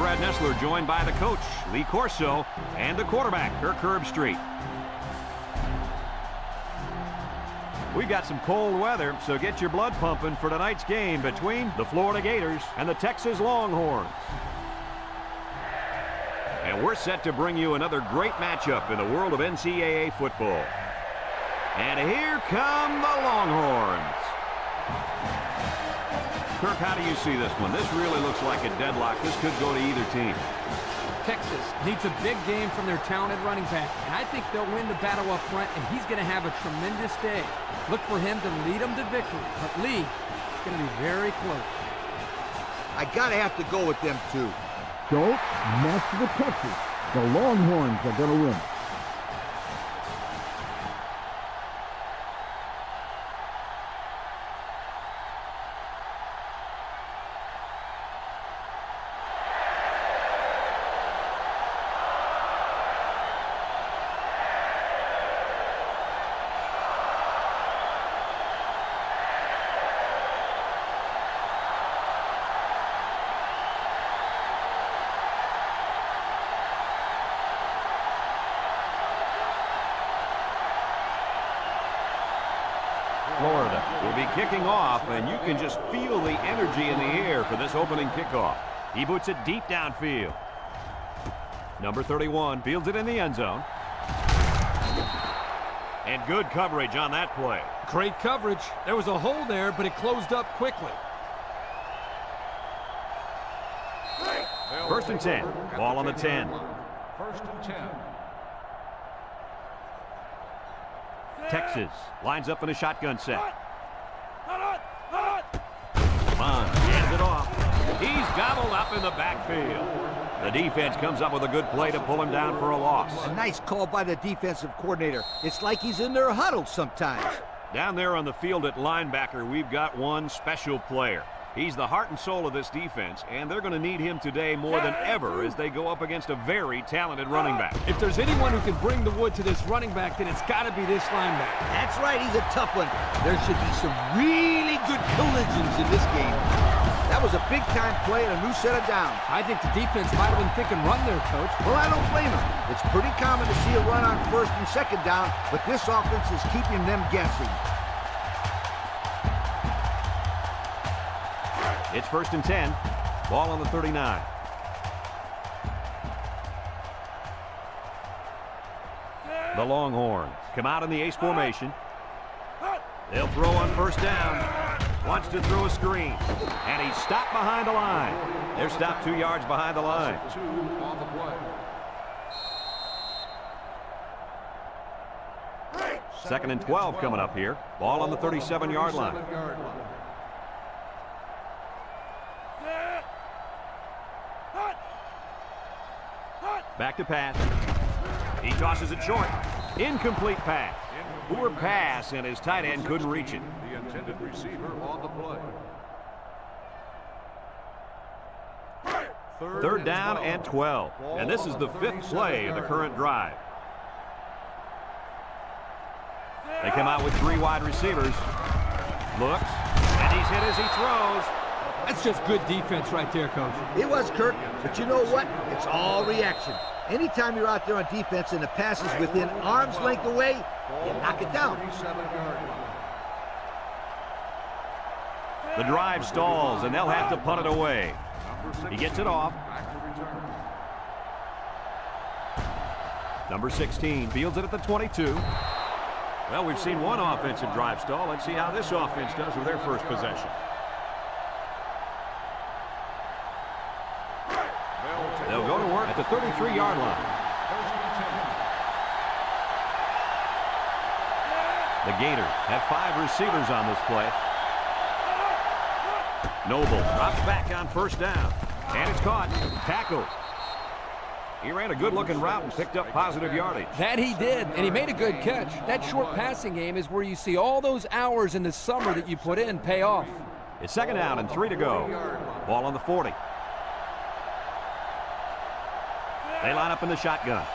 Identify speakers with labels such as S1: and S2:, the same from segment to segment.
S1: Brad Nessler, joined by the coach, Lee Corso, and the quarterback, Kirk Herbstreit. We got some cold weather, so get your blood pumping for tonight's game between the Florida Gators and the Texas Longhorns. And we're set to bring you another great matchup in the world of NCAA football. And here come the Longhorns. Kirk, how do you see this one? This really looks like a deadlock. This could go to either team.
S2: Texas needs a big game from their talented running back, and I think they'll win the battle up front, and he's going to have a tremendous day. Look for him to lead them to victory, but Lee is going to be very close.
S3: I got to have to go with them, too.
S4: Don't mess with Texas. The Longhorns are going to win.
S1: Florida will be kicking off, and you can just feel the energy in the air for this opening kickoff. He boots it deep downfield. Number 31 fields it in the end zone. And good coverage on that play.
S2: Great coverage. There was a hole there, but it closed up quickly.
S1: First and 10. Ball on the 10.
S5: First and 10.
S1: Texas lines up in a shotgun set. Bond hands it off. He's gobbled up in the backfield. The defense comes up with a good play to pull him down for a loss.
S3: A nice call by the defensive coordinator. It's like he's in their huddle sometimes.
S1: Down there on the field at linebacker, we've got one special player. He's the heart and soul of this defense, and they're going to need him today more than ever as they go up against a very talented running back.
S2: If there's anyone who can bring the wood to this running back, then it's got to be this linebacker.
S3: That's right, he's a tough one. There should be some really good collisions in this game. That was a big-time play and a new set of downs.
S2: I think the defense might have been thinking run there, Coach.
S3: Well, I don't blame him. It's pretty common to see a run on first and second down, but this offense is keeping them guessing.
S1: It's first and 10. Ball on the 39. The Longhorns come out in the ace formation. They'll throw on first down. Wants to throw a screen. And he's stopped behind the line. They're stopped 2 yards behind the line.
S5: 2 on the play.
S1: Second and 12 coming up here. Ball on the 37-yard line. Back to pass. He tosses it short. Incomplete pass. Poor pass, and his tight end couldn't reach it.
S5: The intended receiver on the play.
S1: Third down and 12. And this is the 5th play of the current drive. They come out with 3 wide receivers. Looks, and he's hit as he throws.
S2: That's just good defense right there, Coach.
S3: It was, Kirk, but you know what? It's all reaction. Anytime you're out there on defense and the pass is within arm's length away, you knock it down.
S1: The drive stalls, and they'll have to punt it away. He gets it off. Number 16 fields it at the 22. Well, we've seen one offensive drive stall. Let's see how this offense does with their first possession. They'll go to work at the 33-yard line. The Gators have 5 receivers on this play. Noble drops back on first down. And it's caught. Tackled. He ran a good-looking route and picked up positive yardage.
S2: That he did, and he made a good catch. That short passing game is where you see all those hours in the summer that you put in pay off.
S1: It's second down and 3 to go. Ball on the 40. They line up in the shotgun.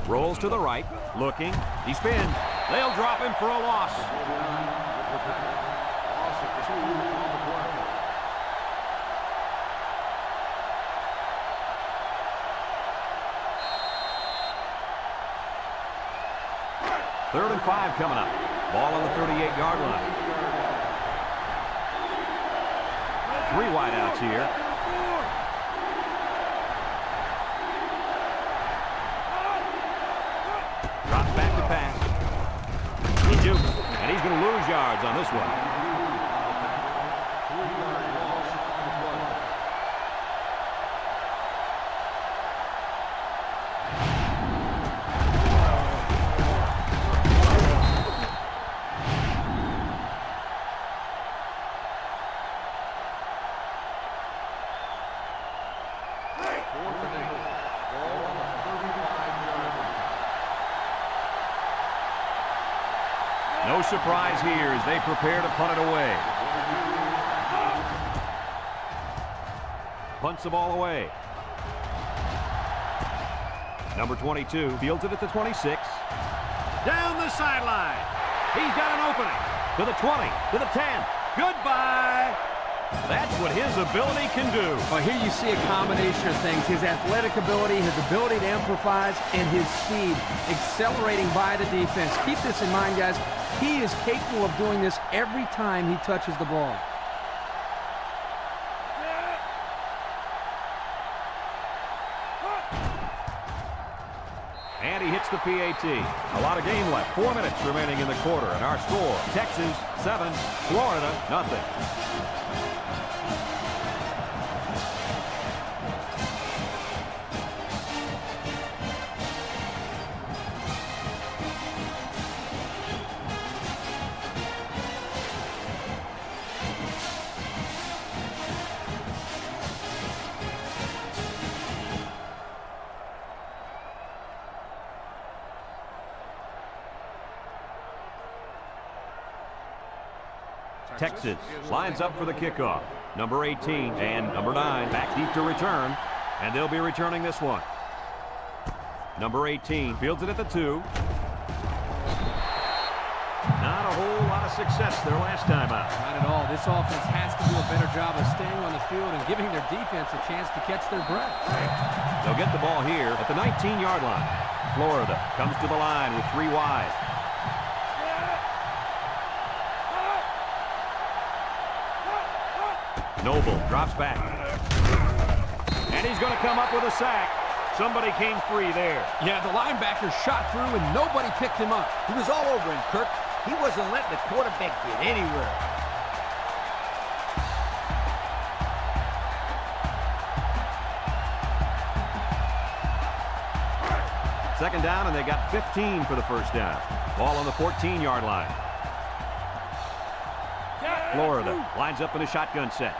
S1: Rolls to the right, looking. He spins. They'll drop him for a loss. 3rd and 5 coming up. Ball on the 38-yard line. 3 wideouts here. Drops back to pass. He jukes, and he's going to lose yards on this one. No surprise here as they prepare to punt it away. Punts the ball away. Number 22 fields it at the 26. Down the sideline. He's got an opening. To the 20, to the 10. Goodbye. That's what his ability can do.
S2: Well, here you see a combination of things. His athletic ability, his ability to improvise, and his speed accelerating by the defense. Keep this in mind, guys. He is capable of doing this every time he touches the ball.
S1: And he hits the PAT. A lot of game left. 4 minutes remaining in the quarter. And our score, Texas 7, Florida nothing. Texas lines up for the kickoff. Number 18 and number 9 back deep to return, and they'll be returning this one. Number 18 fields it at the 2. Not a whole lot of success their last time out.
S2: Not at all. This offense has to do a better job of staying on the field and giving their defense a chance to catch their breath.
S1: They'll get the ball here at the 19-yard line. Florida comes to the line with 3 wide. Noble drops back. And he's going to come up with a sack. Somebody came free there.
S2: Yeah, the linebacker shot through and nobody picked him up.
S3: He was all over him, Kirk. He wasn't letting the quarterback get anywhere.
S1: Second down, and they got 15 for the first down. Ball on the 14-yard line. Florida lines up in a shotgun set.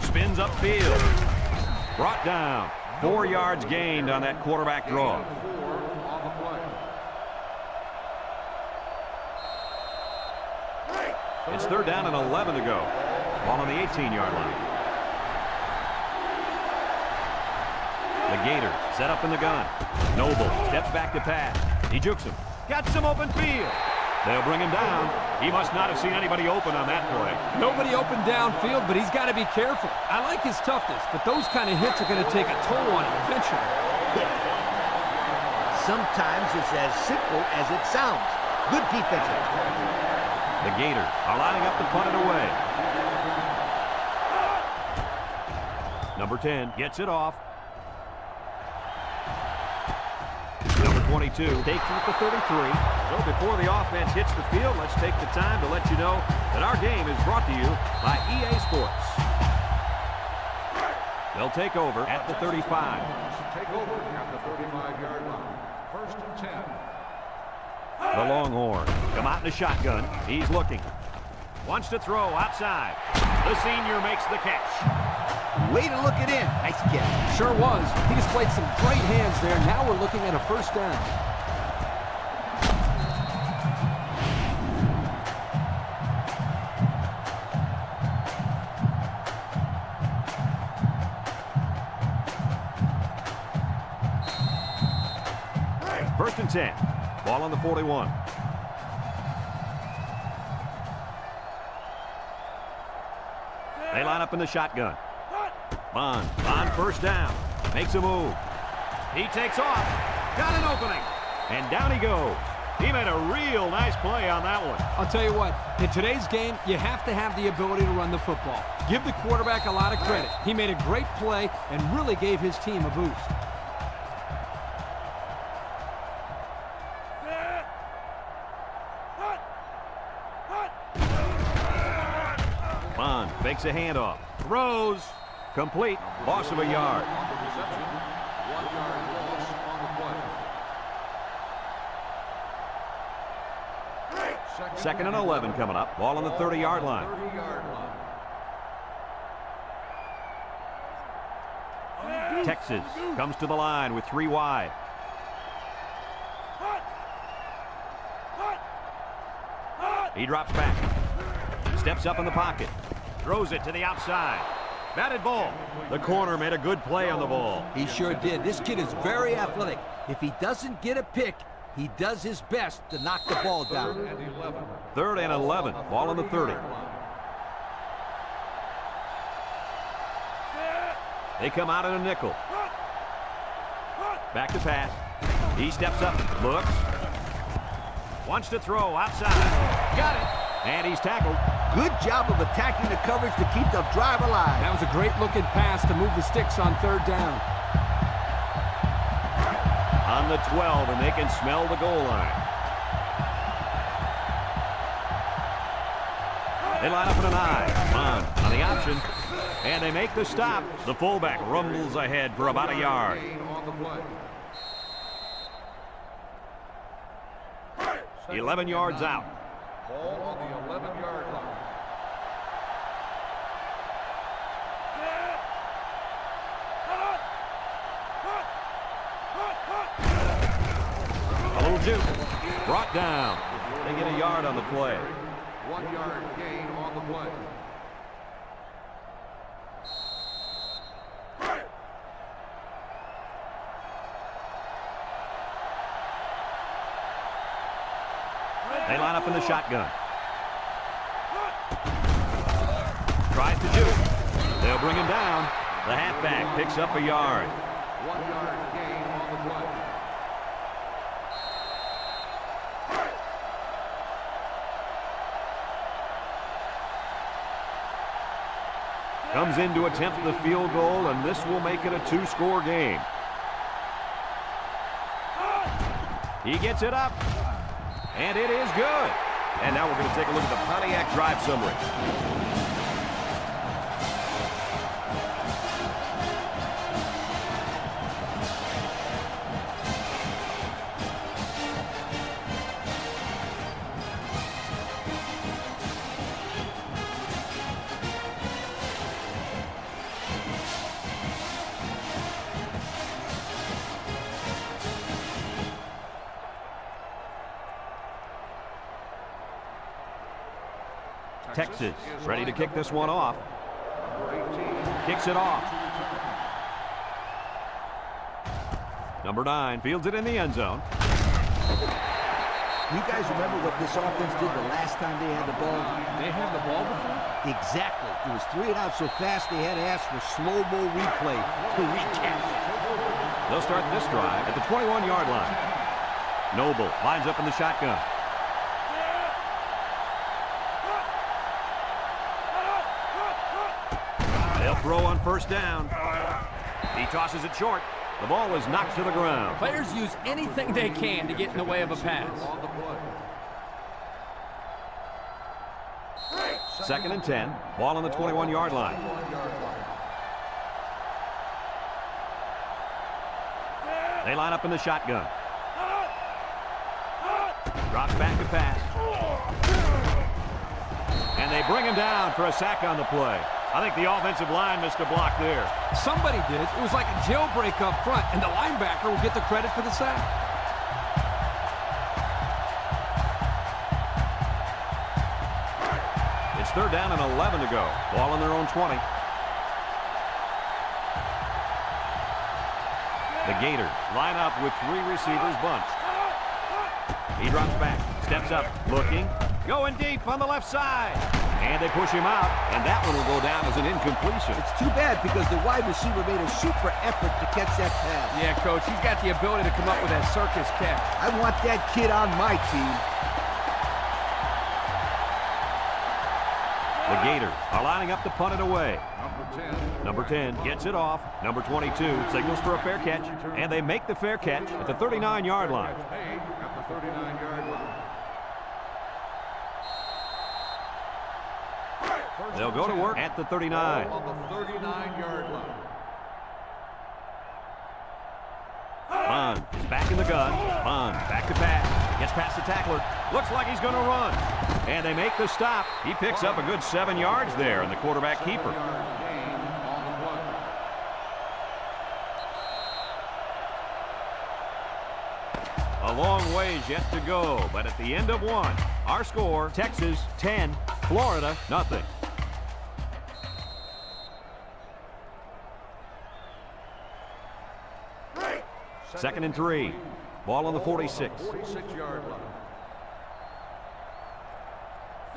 S1: Spins upfield. Brought down. 4 yards gained on that quarterback draw. It's 3rd down and 11 to go. Ball on the 18-yard line. The Gator set up in the gun. Noble steps back to pass. He jukes him. Got some open field. They'll bring him down. He must not have seen anybody open on that play.
S2: Nobody open downfield, but he's got to be careful. I like his toughness, but those kind of hits are going to take a toll on him eventually.
S3: Sometimes it's as simple as it sounds. Good defensive.
S1: The Gators are lining up to punt it away. Number 10 gets it off. Number 22 takes it at the 33. So before the offense hits the field, let's take the time to let you know that our game is brought to you by EA Sports. They'll take over at the 35.
S5: Take over at the 35-yard line. 1st and 10.
S1: The Longhorns come out in a shotgun. He's looking. Wants to throw outside. The senior makes the catch.
S3: Way to look it in. Nice catch.
S2: Sure was. He displayed some great hands there. Now we're looking at a 1st down.
S1: First and 10. Ball on the 41. They line up in the shotgun. Bond on first down. Makes a move. He takes off. Got an opening. And down he goes. He made a real nice play on that one.
S2: I'll tell you what, in today's game, you have to have the ability to run the football. Give the quarterback a lot of credit. He made a great play and really gave his team a boost.
S1: Bond fakes a handoff. Throws. Complete. Loss of a yard.
S5: On the reception, 1 yard loss on the play.
S1: Second and 11 coming up. Ball on the 30-yard line.
S5: 30-yard line.
S1: Texas comes to the line with 3 wide. He drops back. Steps up in the pocket. Throws it to the outside. Batted ball. The corner made a good play on the ball.
S3: He sure did. This kid is very athletic. If he doesn't get a pick, he does his best to knock the ball down.
S1: 3rd and 11. Ball on the 30. They come out in a nickel. Back to pass. He steps up. Looks. Wants to throw outside. Got it. And he's tackled.
S3: Good job of attacking the coverage to keep the drive alive.
S2: That was a great-looking pass to move the sticks on 3rd down.
S1: On the 12, and they can smell the goal line. They line up in an eye. On the option. And they make the stop. The fullback rumbles ahead for about a yard.
S5: On the play.
S1: 11 yards out.
S5: Ball on the 11-yard line.
S1: A little juke. Brought down. They get a yard on the play.
S5: 1 yard gain on the play.
S1: They line up in the shotgun. Tries to juke. They'll bring him down. The halfback picks up a yard.
S5: 1 yard gain on the play.
S1: Comes in to attempt the field goal, and this will make it a 2-score game. He gets it up, and it is good. And now we're going to take a look at the Pontiac drive summary. Texas ready to kick this one off. Kicks it off. Number 9 fields it in the end zone.
S3: You guys remember what this offense did the last time they had the ball?
S2: They had the ball before?
S3: Exactly. It was 3 and out so fast they had to ask for slow-mo replay to recap.
S1: They'll start this drive at the 21-yard line. Noble lines up in the shotgun. They'll throw on first down. He tosses it short. The ball is knocked to the ground.
S2: Players use anything they can to get in the way of a pass.
S5: On the play.
S1: 2nd and 10. Ball on the 21-yard line.
S5: 1 yard line.
S1: They line up in the shotgun. Drops back to pass. And they bring him down for a sack on the play. I think the offensive line missed a block there.
S2: Somebody did. It was like a jailbreak up front, and the linebacker will get the credit for the sack.
S1: It's 3rd down and 11 to go. Ball on their own 20. The Gators line up with 3 receivers bunched. He drops back, steps up, looking, going deep on the left side. And they push him out, and that one will go down as an incompletion.
S3: It's too bad because the wide receiver made a super effort to catch that pass.
S2: Yeah, Coach, he's got the ability to come up with that circus catch.
S3: I want that kid on my team.
S1: The Gators are lining up to punt it away.
S5: Number 10.
S1: Number 10 gets it off. Number 22 signals for a fair catch, and they make the fair catch at the 39-yard line.
S5: Made at the 39-yard line.
S1: They'll go to work at the 39.
S5: On the 39-yard line.
S1: Bond is back in the gun. Bond back to pass. Gets past the tackler. Looks like he's going to run. And they make the stop. He picks up a good 7 yards there, and the quarterback keeper.
S5: 7-yard gain on the play.
S1: A long ways yet to go, but at the end of one, our score, Texas 10, Florida nothing. Second and 3. Ball on the 46.
S5: 46-yard line.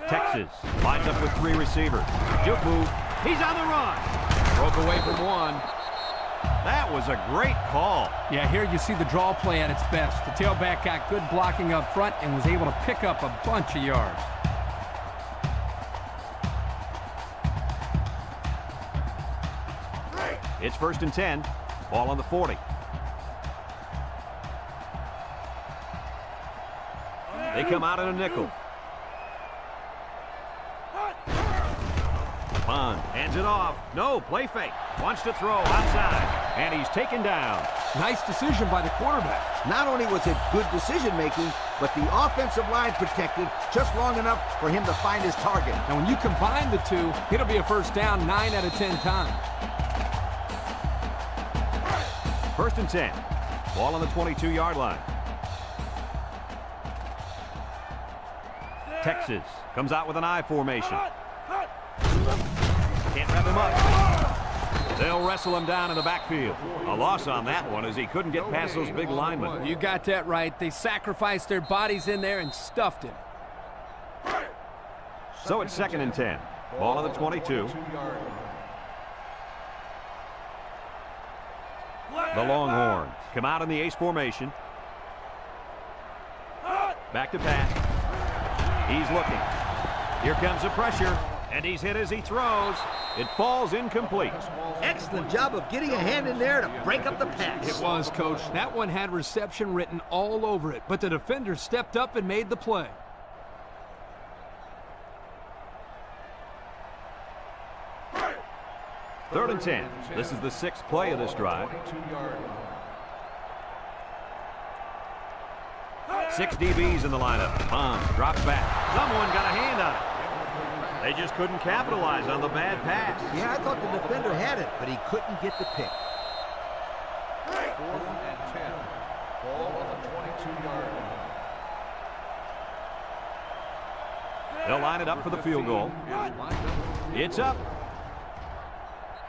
S1: Texas lines up with 3 receivers. Juke move. He's on the run.
S2: Broke away from one.
S1: That was a great call.
S2: Yeah, here you see the draw play at its best. The tailback got good blocking up front and was able to pick up a bunch of yards.
S1: It's first and 10. Ball on the 40. They come out in a nickel. Bond hands it off. No, play fake. Wants to throw outside, and he's taken down.
S2: Nice decision by the quarterback.
S3: Not only was it good decision-making, but the offensive line protected just long enough for him to find his target.
S2: And when you combine the two, it'll be a first down 9 out of 10 times.
S1: First and 10. Ball on the 22-yard line. Texas comes out with an I formation. Can't wrap him up. They'll wrestle him down in the backfield. A loss on that one as he couldn't get past those big linemen.
S2: You got that right. They sacrificed their bodies in there and stuffed him.
S1: So it's second and 10. Ball on the 22. The Longhorns come out in the ace formation. Back to pass. He's looking. Here comes the pressure, and he's hit as he throws. It falls incomplete.
S3: Excellent job of getting a hand in there to break up the pass.
S2: It was, Coach. That one had reception written all over it, but the defender stepped up and made the play.
S1: Third and 10. This is the 6th play of this drive. 6 DBs in the lineup. Bond drops back. Someone got a hand on it. They just couldn't capitalize on the bad pass.
S3: Yeah, I thought the defender had it, but he couldn't get the pick.
S5: 4th and 10. Ball on the 22-yard line.
S1: They'll line it up for the field goal. It's up.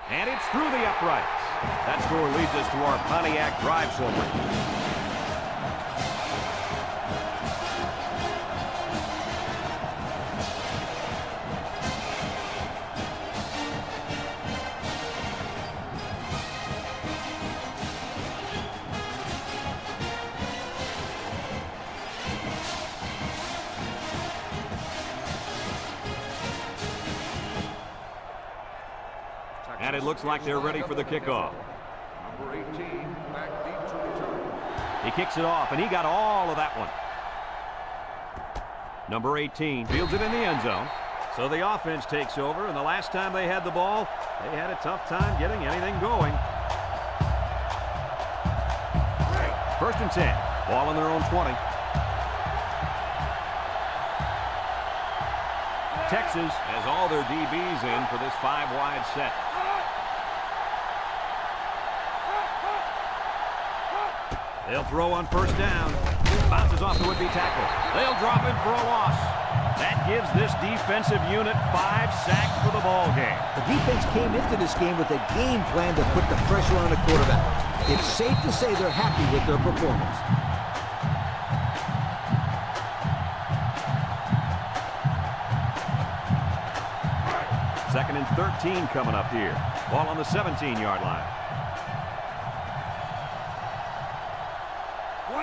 S1: And it's through the uprights. That score leads us to our Pontiac drive summary. And it looks like they're ready for the kickoff.
S5: Number 18, back deep to return.
S1: He kicks it off, and he got all of that one. Number 18 fields it in the end zone. So the offense takes over, and the last time they had the ball, they had a tough time getting anything going. First and 10. Ball on their own 20. Texas has all their DBs in for this 5-wide set. They'll throw on first down. Bounces off the would-be tackle. They'll drop it for a loss. That gives this defensive unit 5 sacks for the ball game.
S3: The defense came into this game with a game plan to put the pressure on the quarterback. It's safe to say they're happy with their performance.
S1: 13 coming up here. Ball on the 17-yard line.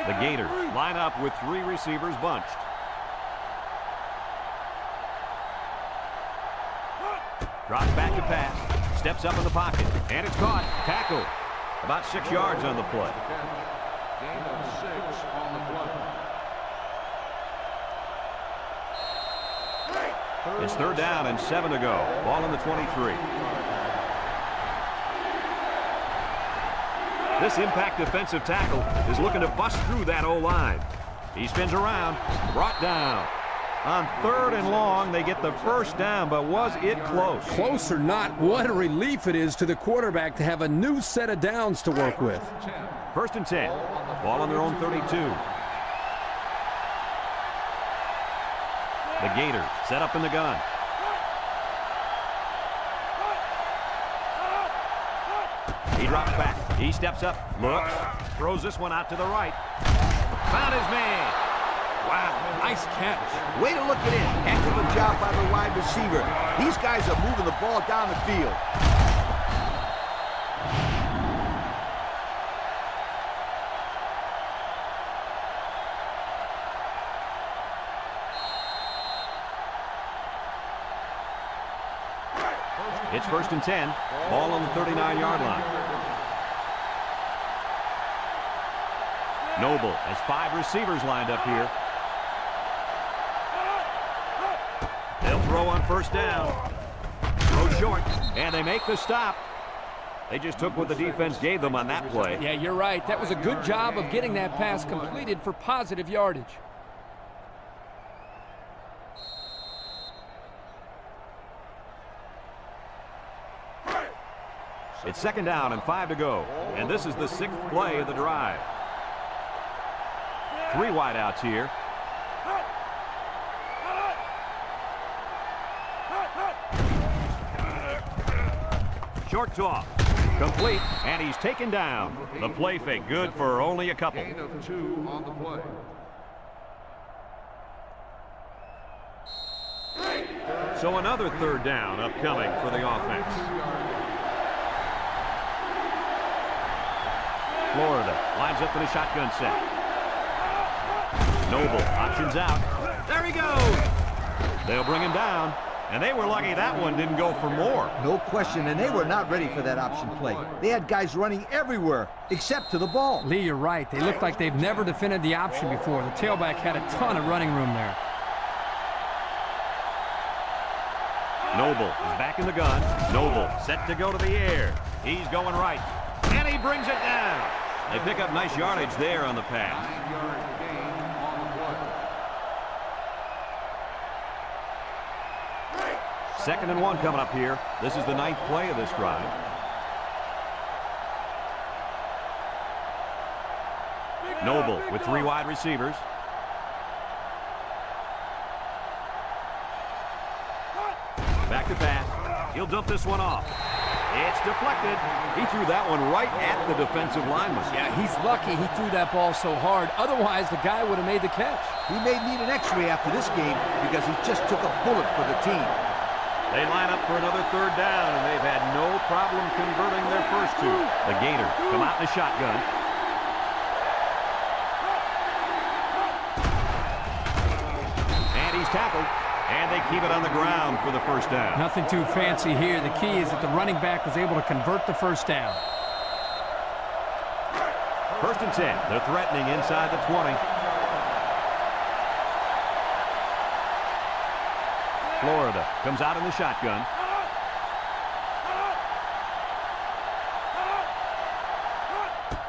S1: The Gators line up with 3 receivers bunched. Drops back to pass. Steps up in the pocket. And it's caught. Tackle. About 6 yards on the play.
S5: Gain of 6 on the play.
S1: It's 3rd down and 7 to go. Ball on the 23. This impact defensive tackle is looking to bust through that O-line. He spins around, brought down. On 3rd and long, they get the first down, but was it close?
S6: Close or not, what a relief it is to the quarterback to have a new set of downs to work with.
S1: 1st and 10. Ball on their own 32. The Gators set up in the gun. He drops back. He steps up, looks, throws this one out to the right. Found his man.
S2: Wow, nice catch.
S3: Way to look it in. Heck of a job by the wide receiver. These guys are moving the ball down the field.
S1: It's 1st and 10. Ball on the 39-yard line. Noble has 5 receivers lined up here. They'll throw on 1st down. Throw short, and they make the stop. They just took what the defense gave them on that play.
S2: Yeah, you're right. That was a good job of getting that pass completed for positive yardage.
S1: It's 2nd down and 5 to go, and this is the 6th play of the drive. 3 wideouts here. Short toss, complete, and he's taken down. The play fake good for only a couple.
S5: Gain of 2 on the play.
S1: So another 3rd down upcoming for the offense. Florida lines up in a shotgun set. Noble options out. There he goes. They'll bring him down, and they were lucky that one didn't go for more.
S3: No question, and they were not ready for that option play. They had guys running everywhere except to the ball.
S2: Lee, you're right. They look like they've never defended the option before. The tailback had a ton of running room there.
S1: Noble is back in the gun. Noble set to go to the air. He's going right, and he brings it down. They pick up nice yardage there on the pass.
S5: 9-yard gain on the play.
S1: 2nd and 1 coming up here. This is the 9th play of this drive. Noble with 3 wide receivers. Back to pass. He'll dump this one off. It's deflected. He threw that one right at the defensive lineman.
S2: Yeah, he's lucky he threw that ball so hard. Otherwise, the guy would have made the catch.
S3: He may need an x-ray after this game because he just took a bullet for the team.
S1: They line up for another 3rd down, and they've had no problem converting their first 2. The Gators come out in the shotgun. And he's tackled. And they keep it on the ground for the 1st down.
S2: Nothing too fancy here. The key is that the running back was able to convert the 1st down.
S1: 1st and 10. They're threatening inside the 20. Florida comes out in the shotgun.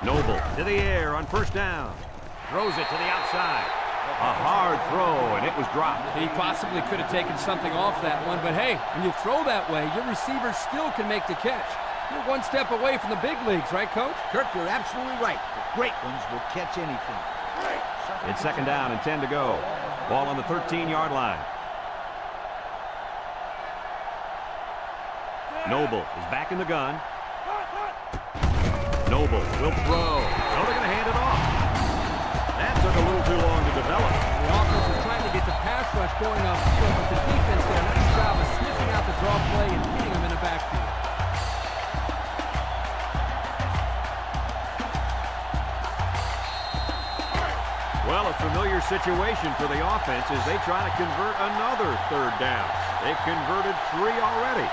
S1: Noble to the air on 1st down. Throws it to the outside. A hard throw, and it was dropped.
S2: He possibly could have taken something off that one, but hey, when you throw that way, your receiver still can make the catch. You're one step away from the big leagues, right, Coach?
S3: Kirk, you're absolutely right. The great ones will catch anything.
S1: It's 2nd down and 10 to go. Ball on the 13-yard line. Noble is back in the gun. Noble will throw. Oh, they're going to hand it off. That took a little too long to develop.
S2: The offense is trying to get the pass rush going upfield, but the defense did a nice job of sniffing out the draw play and hitting him in the
S1: Well, a familiar situation for the offense as they try to convert another third down. They've converted 3 already.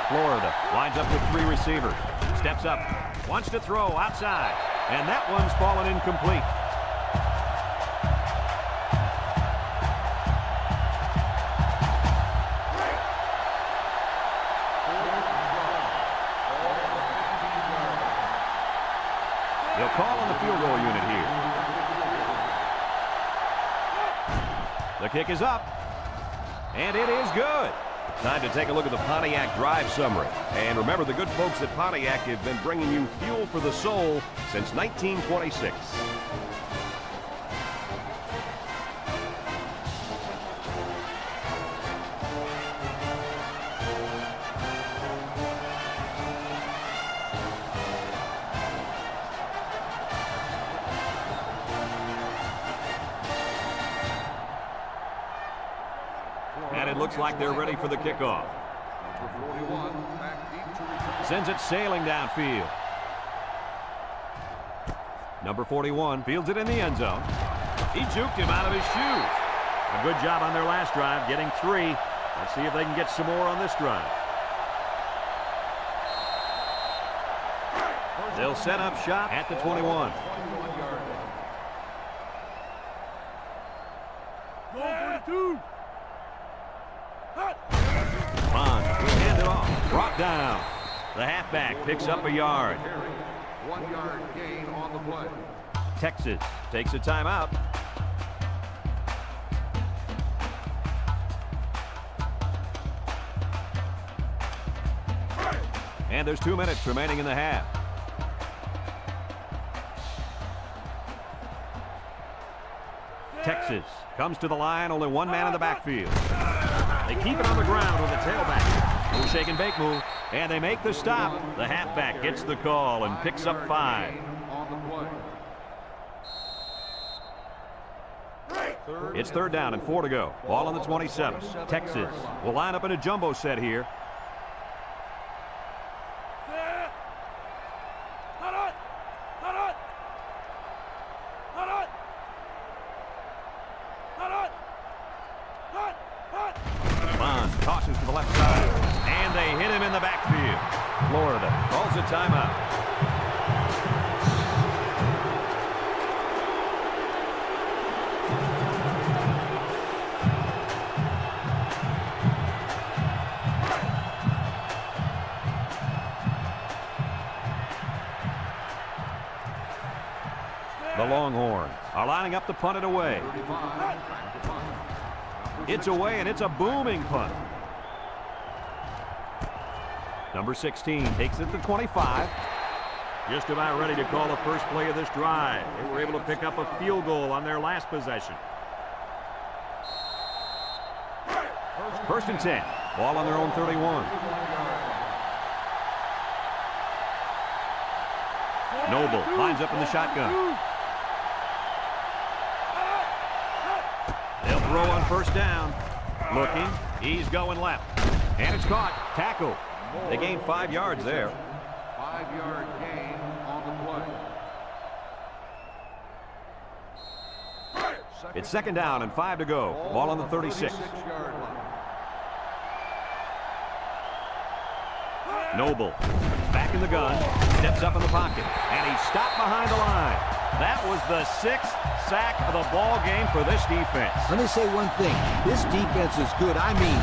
S1: Florida lines up with 3 receivers. Steps up. Wants to throw outside. And that one's fallen incomplete. They'll call on the field goal unit here. The kick is up. And it is good. Time to take a look at the Pontiac drive summary. And remember, the good folks at Pontiac have been bringing you fuel for the soul since 1926. And it looks like they're ready for the kickoff. Sends it sailing downfield. Number 41 fields it in the end zone. He juked him out of his shoes. A good job on their last drive, getting 3. Let's see if they can get some more on this drive. They'll set up shop at the 21. Bond will hand it off. Brought down. The halfback picks up a yard.
S5: 1 yard gain on the play.
S1: Texas takes a timeout. And there's 2 minutes remaining in the half. Texas comes to the line, only 1 man in the backfield. They keep it on the ground with a tailback. No shake and bake move, and they make the stop. The halfback gets the call and picks up 5. It's 3rd down and 4 to go. Ball on the 27. Texas will line up in a jumbo set here. Bond tosses to the left side, and they hit him in the backfield. Florida calls a timeout. The Longhorns are lining up to punt it away. It's away, and it's a booming punt. Number 16 takes it to 25. Just about ready to call the first play of this drive. They were able to pick up a field goal on their last possession. 1st and 10. Ball on their own 31. Noble lines up in the shotgun. They'll throw on 1st down. Looking. He's going left. And it's caught. Tackle. They gained 5 yards there.
S5: 5-yard gain on the play.
S1: It's 2nd down and 5 to go. Ball on the 36. Noble is back in the gun. Steps up in the pocket. And he's stopped behind the line. That was the 6th sack of the ball game for this defense.
S3: Let me say one thing. This defense is good. I mean,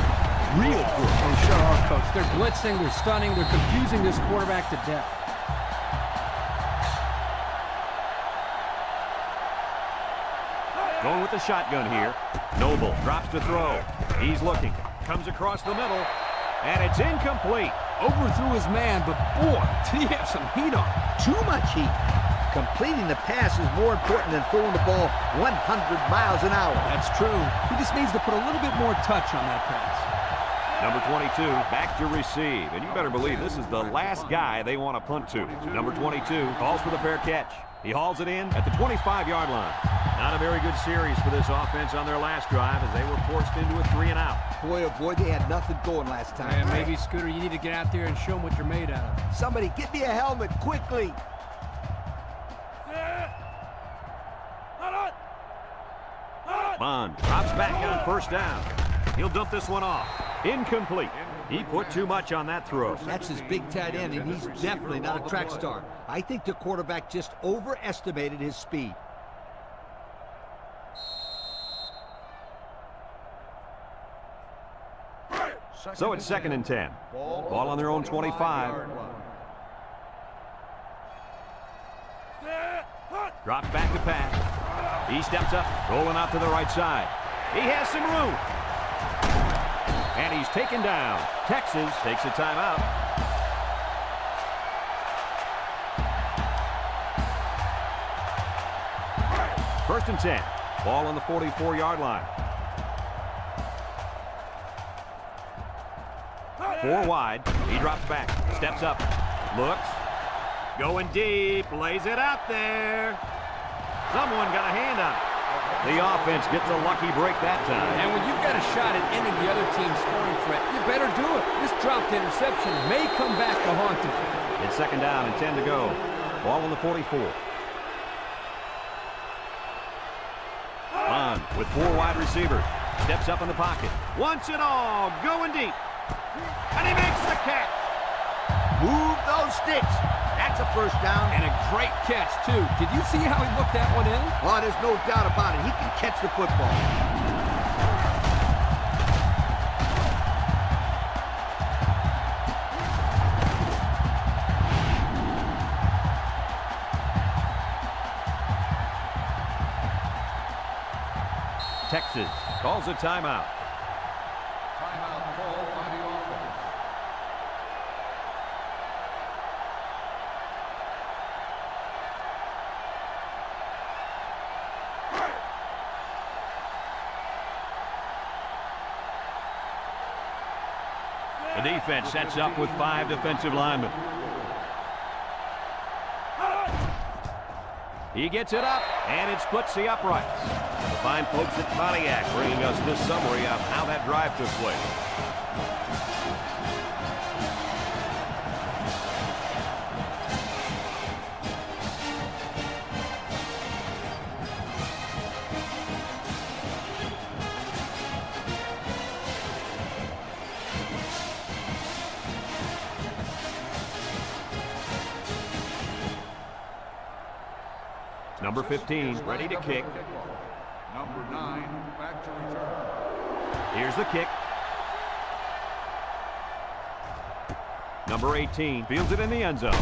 S3: real good.
S2: They sure are, Coach. They're blitzing, they're stunning, they're confusing this quarterback to death.
S1: Going with the shotgun here. Noble drops to throw. He's looking. Comes across the middle. And it's incomplete.
S2: Overthrew his man, but boy, did he have some heat on him.
S3: Too much heat. Completing the pass is more important than throwing the ball 100 miles an hour.
S2: That's true. He just needs to put a little bit more touch on that pass.
S1: Number 22 back to receive. And you better believe this is the last guy they want to punt to. Number 22 calls for the fair catch. He hauls it in at the 25-yard line. Not a very good series for this offense on their last drive as they were forced into a 3-and-out.
S3: Boy, oh boy, they had nothing going last time.
S2: And maybe, Scooter, you need to get out there and show them what you're made out of.
S3: Somebody get me a helmet quickly.
S1: Bond drops back on first down. He'll dump this one off. Incomplete. He put too much on that throw.
S3: That's his big tight end, and he's definitely not a track star. I think the quarterback just overestimated his speed.
S1: So it's 2nd and 10. Ball on their own 25. Drops back to pass. He steps up, rolling out to the right side. He has some room. And he's taken down. Texas takes a timeout. First and 10. Ball on the 44-yard line. 4 wide. He drops back. Steps up. Looks. Going deep. Lays it out there. Someone got a hand on it. The offense gets a lucky break that time.
S2: And when you've got a shot at ending the other team's scoring threat, you better do it. This dropped interception may come back to haunt him.
S1: It's 2nd down and 10 to go. Ball on the 44. On with 4 wide receivers. Steps up in the pocket. Wants it all. Going deep. And he makes the catch.
S3: Move those sticks. That's a first down.
S2: And a great catch, too. Did you see how he looked that one in?
S3: Oh, there's no doubt about it. He can catch the football.
S1: Texas calls a timeout.
S5: Timeout called by the offense.
S1: The defense sets up with 5 defensive linemen. He gets it up, and it splits the uprights. The fine folks at Pontiac bringing us this summary of how that drive took place. Number 15, ready to kick.
S5: Number 9, back to return.
S1: Here's the kick. Number 18 fields it in the end zone.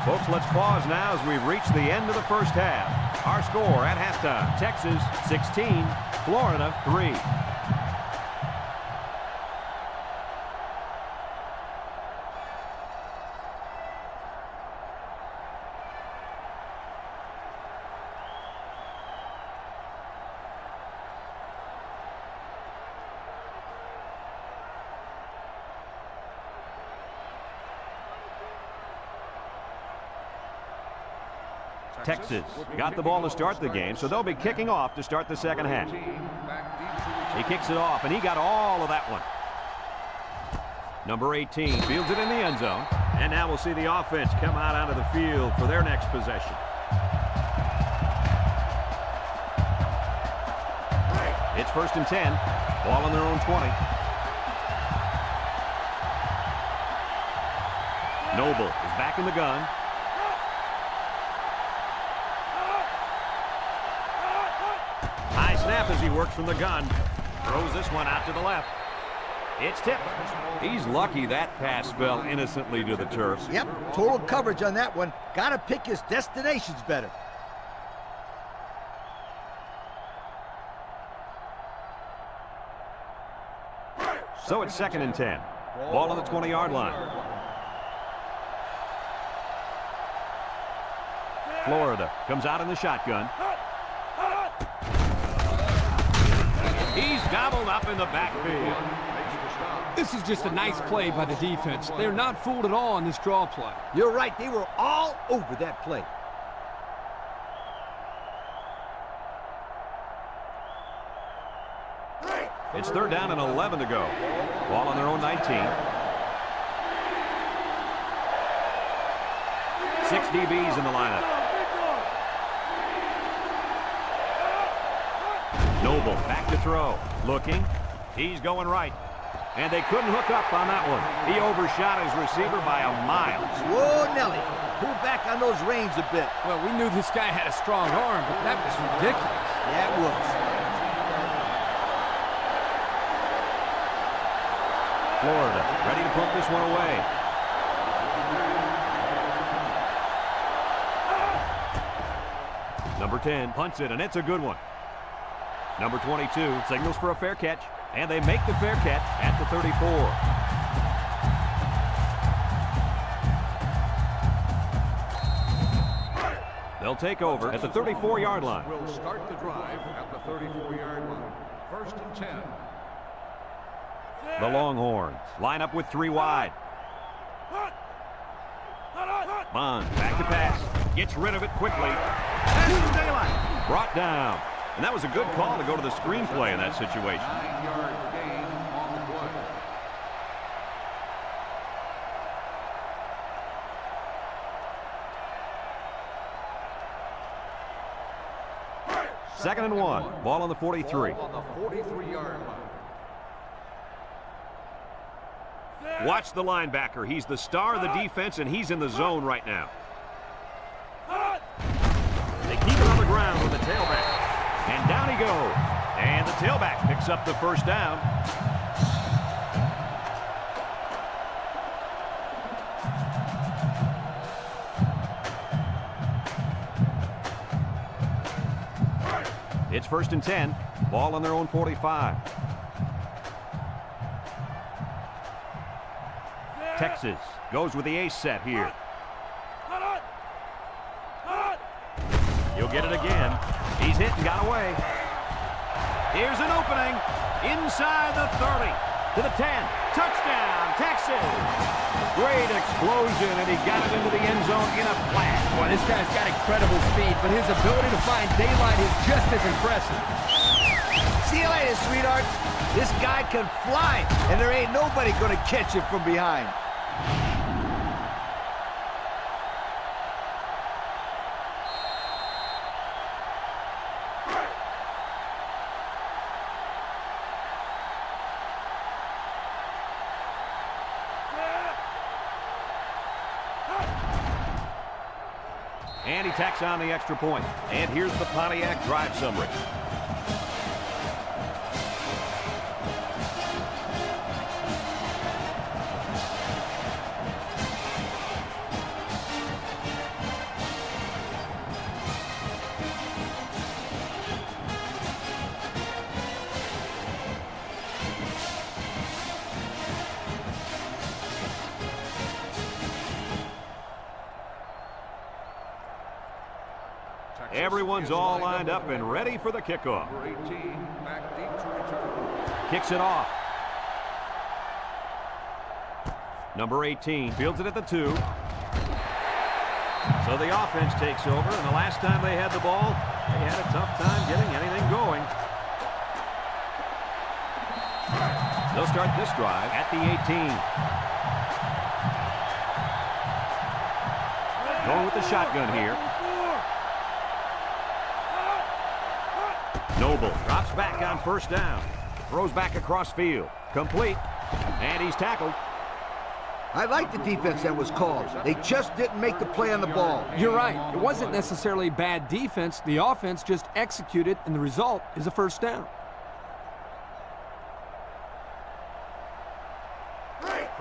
S1: Folks, let's pause now as we've reached the end of the first half. Our score at halftime, Texas 16, Florida 3. Texas got the ball to start the game, so they'll be kicking off to start the second half. He kicks it off, and he got all of that one. Number 18 fields it in the end zone, and now we'll see the offense come out onto the field for their next possession. It's 1st and 10, ball on their own 20. Noble is back in the gun. High snap as he works from the gun. Throws this one out to the left. It's tipped. He's lucky that pass fell innocently to the turf.
S3: Yep, total coverage on that one. Got to pick his destinations better.
S1: So it's 2nd and 10. Ball on the 20-yard line. Florida comes out in the shotgun. He's gobbled up in the backfield.
S2: This is just a nice play by the defense. They're not fooled at all on this draw play.
S3: You're right, they were all over that play.
S1: It's 3rd down and 11 to go. Ball on their own 19. 6 DBs in the lineup. Noble back to throw. Looking. He's going right. And they couldn't hook up on that one. He overshot his receiver by a mile.
S3: Whoa, Nelly. Pull back on those reins a bit.
S2: Well, we knew this guy had a strong arm, but that was ridiculous.
S3: Yeah, it was.
S1: Florida ready to put this one away. Number 10 punts it, and it's a good one. Number 22 signals for a fair catch, and they make the fair catch at the 34. They'll take over at the 34-yard line.
S5: Will start the drive at the 34-yard line. First and 10.
S1: The Longhorns line up with 3 wide. Bond back to pass. Gets rid of it quickly. Passes daylight. Brought down. And that was a good call to go to the screenplay in that situation.
S5: 9-yard gain on the play.
S1: 2nd and 1. Ball on the 43.
S5: Ball on the 43-yard line.
S1: Watch the linebacker. He's the star of the defense, and he's in the zone right now. They keep it on the ground with the tailback. And down he goes. And the tailback picks up the first down. It's 1st and 10. Ball on their own 45. Texas goes with the ace set here. He'll get it again. He's hit and got away. Here's an opening. Inside the 30. To the 10. Touchdown, Texas. Great explosion, and he got it into the end zone in a flash.
S2: Boy, this guy's got incredible speed, but his ability to find daylight is just as impressive.
S3: See you later, sweetheart. This guy can fly, and there ain't nobody going to catch him from behind.
S1: And he tacks on the extra point. And here's the Pontiac drive summary. Everyone's all lined up and ready for the kickoff.
S5: Number 18, back deep to return.
S1: Kicks it off. Number 18 fields it at the 2. So the offense takes over, and the last time they had the ball, they had a tough time getting anything going. They'll start this drive at the 18. Going with the shotgun here. Noble drops back on first down. Throws back across field. Complete. And he's tackled.
S3: I like the defense that was called. They just didn't make the play on the ball.
S2: You're right. It wasn't necessarily bad defense. The offense just executed, and the result is a first down.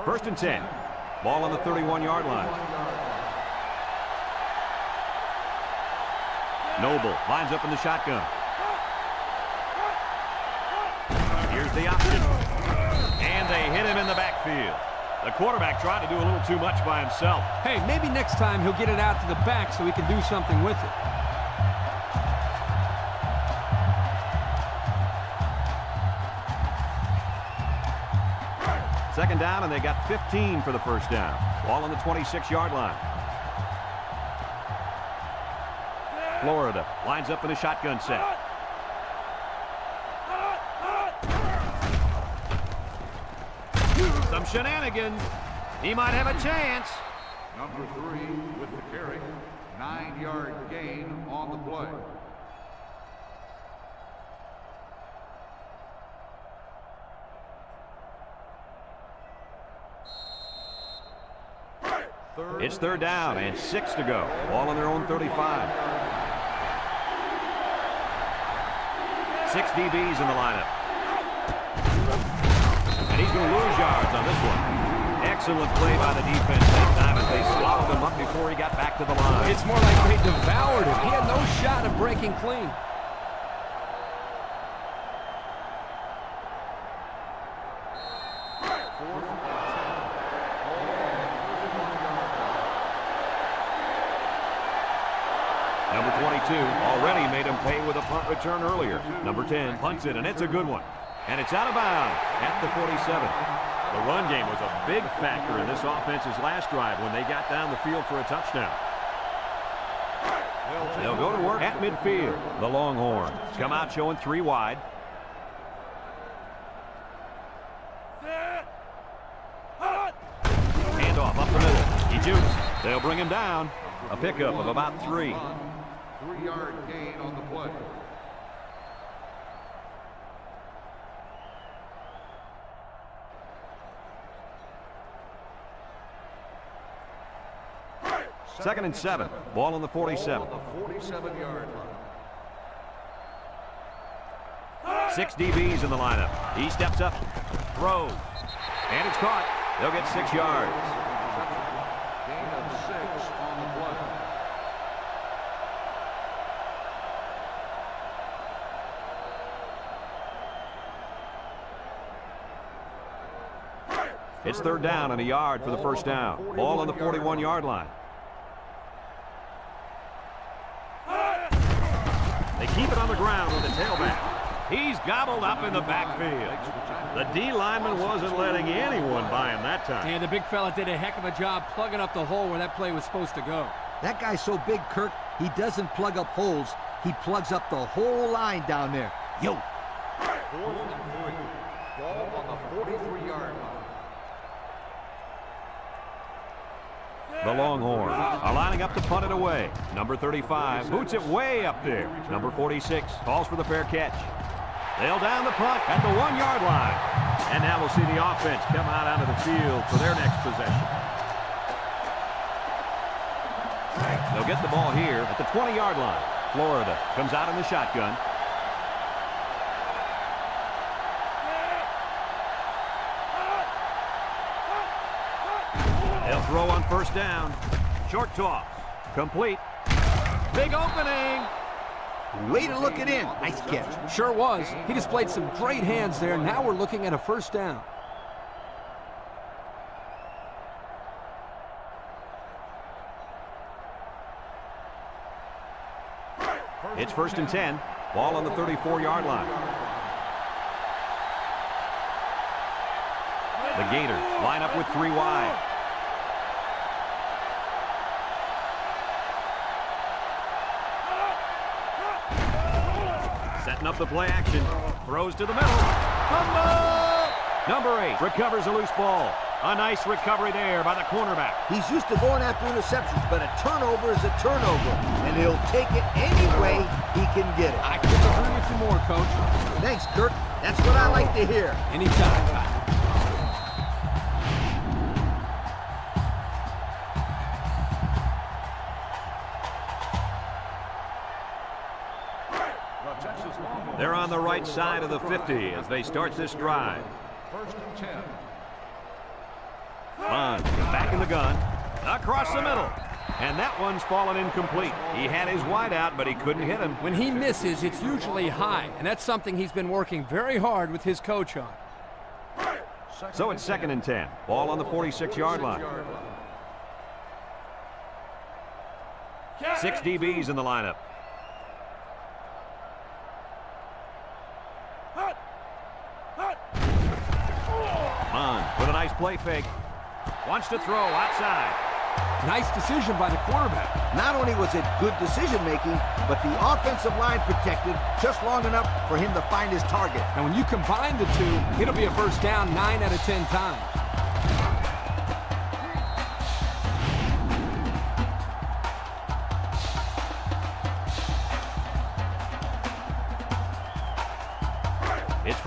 S1: First and 10. Ball on the 31-yard line. Noble lines up in the shotgun. Here's the option. And they hit him in the backfield. The quarterback trying to do a little too much by himself.
S2: Hey, maybe next time he'll get it out to the back so he can do something with it.
S1: Second down, and they got 15 for the first down. Ball on the 26-yard line. Florida lines up in a shotgun set. Some shenanigans. He might have a chance.
S5: Number 3 with the carry. 9-yard gain on the play.
S1: It's third down and 6 to go. Ball on their own 35. 6 DBs in the lineup. And he's going to lose yards on this one. Excellent play by the defense that time as they swallowed him up before he got back to the line.
S2: It's more like they devoured him. He had no shot of breaking clean.
S1: Number 22 already made him pay with a punt return earlier. Number 10 punts it, and it's a good one. And it's out of bounds at the 47. The run game was a big factor in this offense's last drive when they got down the field for a touchdown. They'll go to work at midfield. The Longhorns come out showing 3 wide. Handoff up the middle. He jukes. They'll bring him down. A pickup of about 3.
S5: 3-yard gain on the play.
S1: Second and 7. Ball on the 47.
S5: Ball on the 47-yard line.
S1: 6 DBs in the lineup. He steps up, throws, and it's caught. They'll get 6 yards.
S5: Gain of 6 on the play.
S1: It's third down and a yard for the first down. Ball on the 41-yard line. They keep it on the ground with the tailback. He's gobbled up in the backfield. The D lineman wasn't letting anyone by him that time.
S2: And the big fella did a heck of a job plugging up the hole where that play was supposed to go.
S3: That guy's so big, Kirk, he doesn't plug up holes. He plugs up the whole line down there. Yo.
S5: 4th and 3. Ball on the 43-yard line.
S1: The Longhorns are lining up to punt it away. Number 35 boots it way up there. Number 46 calls for the fair catch. They'll down the punt at the 1-yard line. And now we'll see the offense come out onto the field for their next possession. They'll get the ball here at the 20-yard line. Florida comes out in the shotgun. They'll throw on first down. Short toss. Complete. Big opening.
S3: Way to look it in. Nice catch.
S2: Sure was. He displayed some great hands there. Now we're looking at a first down.
S1: It's first and 10. Ball on the 34-yard line. The Gators line up with 3 wide. Setting up the play action. Throws to the middle. Fumble! Number 8 recovers a loose ball. A nice recovery there by the cornerback.
S3: He's used to going after interceptions, but a turnover is a turnover, and he'll take it any way he can get it.
S2: I couldn't agree with you more, Coach.
S3: Thanks, Kirk. That's what I like to hear.
S2: Anytime.
S1: They're on the right side of the 50 as they start this drive.
S5: First and 10.
S1: Bond back in the gun. Across the middle. And that one's fallen incomplete. He had his wide out, but he couldn't hit him.
S2: When he misses, it's usually high, and that's something he's been working very hard with his coach on.
S1: So it's second and 10. Ball on the 46-yard line. 6 DBs in the lineup. Bond with a nice play fake. Wants to throw outside.
S2: Nice decision by the quarterback.
S3: Not only was it good decision-making, but the offensive line protected just long enough for him to find his target.
S2: And when you combine the two, it'll be a first down 9 out of 10 times.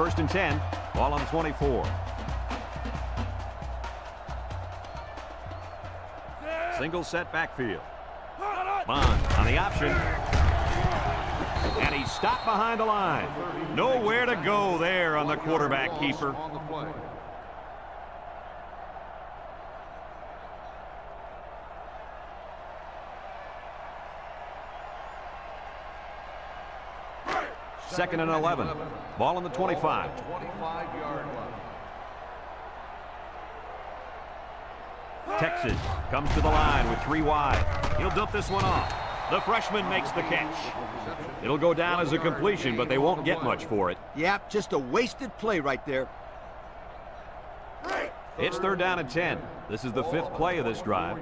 S1: first and 10. Ball on the 24. Single set backfield. Bond on the option. And he's stopped behind the line. Nowhere to go there on the quarterback keeper.
S5: On the play.
S1: Second and 11. Ball on the 25.
S5: 25-yard line.
S1: Texas comes to the line with 3 wide. He'll dump this one off. The freshman makes the catch. It'll go down as a completion, but they won't get much for it.
S3: Yep, just a wasted play right there.
S1: It's third down and 10. This is the 5th play of this drive.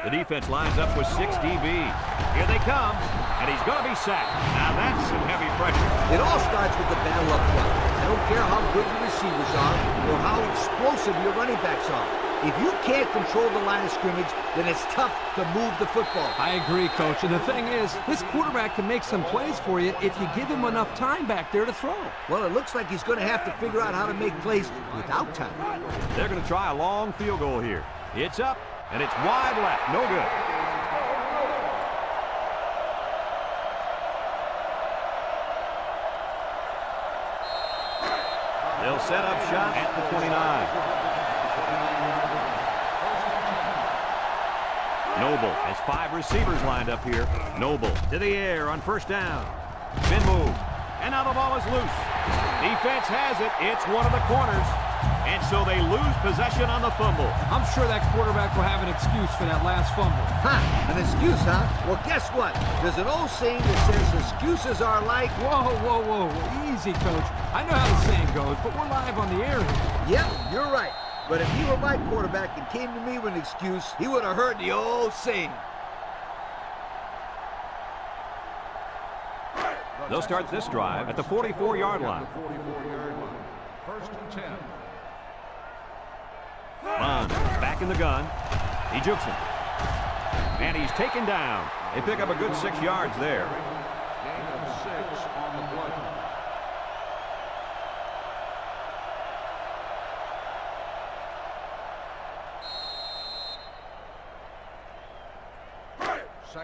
S1: The defense lines up with 6 DBs. Here they come, and he's going to be sacked. Now that's some heavy pressure.
S3: It all starts with the battle up front. I don't care how good the receivers are or how explosive your running backs are. If you can't control the line of scrimmage, then it's tough to move the football.
S2: I agree, Coach. And the thing is, this quarterback can make some plays for you if you give him enough time back there to throw.
S3: Well, it looks like he's going to have to figure out how to make plays without time.
S1: They're going to try a long field goal here. It's up, and it's wide left. No good. They'll set up shot at the 29. Noble has 5 receivers lined up here. Noble to the air on first down. Spin move. And now the ball is loose. Defense has it. It's one of the corners. And so they lose possession on the fumble.
S2: I'm sure that quarterback will have an excuse for that last fumble.
S3: Ha! An excuse, huh? Well, guess what? There's an old saying that says excuses are like...
S2: Whoa, whoa, whoa. Easy, Coach. I know how the saying goes, but we're live on the air here.
S3: Yep, you're right. But if he were my quarterback and came to me with an excuse, he would have heard the old saying.
S1: They'll start this drive at the 44-yard line.
S5: 44-yard line. First and 10.
S1: Bond is back in the gun. He jukes him. And he's taken down. They pick up a good 6 yards there.
S5: Gain of 6 on the play.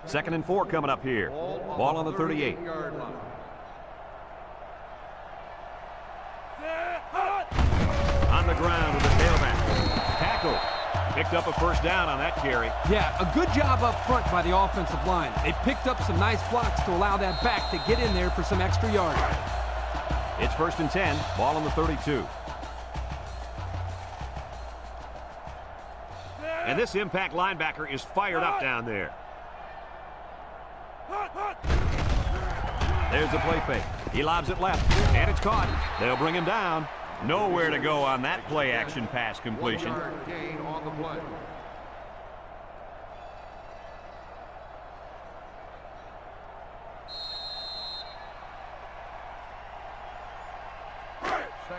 S1: Second and 4 coming up here. Ball on the 38.
S5: 38-yard line.
S1: On the ground with the tailback. Tackle. Picked up a first down on that carry.
S2: Yeah, a good job up front by the offensive line. They picked up some nice blocks to allow that back to get in there for some extra yardage.
S1: It's first and 10. Ball on the 32. And this impact linebacker is fired up down there. There's the play fake. He lobs it left, and it's caught. They'll bring him down. Nowhere to go on that play action pass completion.
S5: 1 yard gain on the play.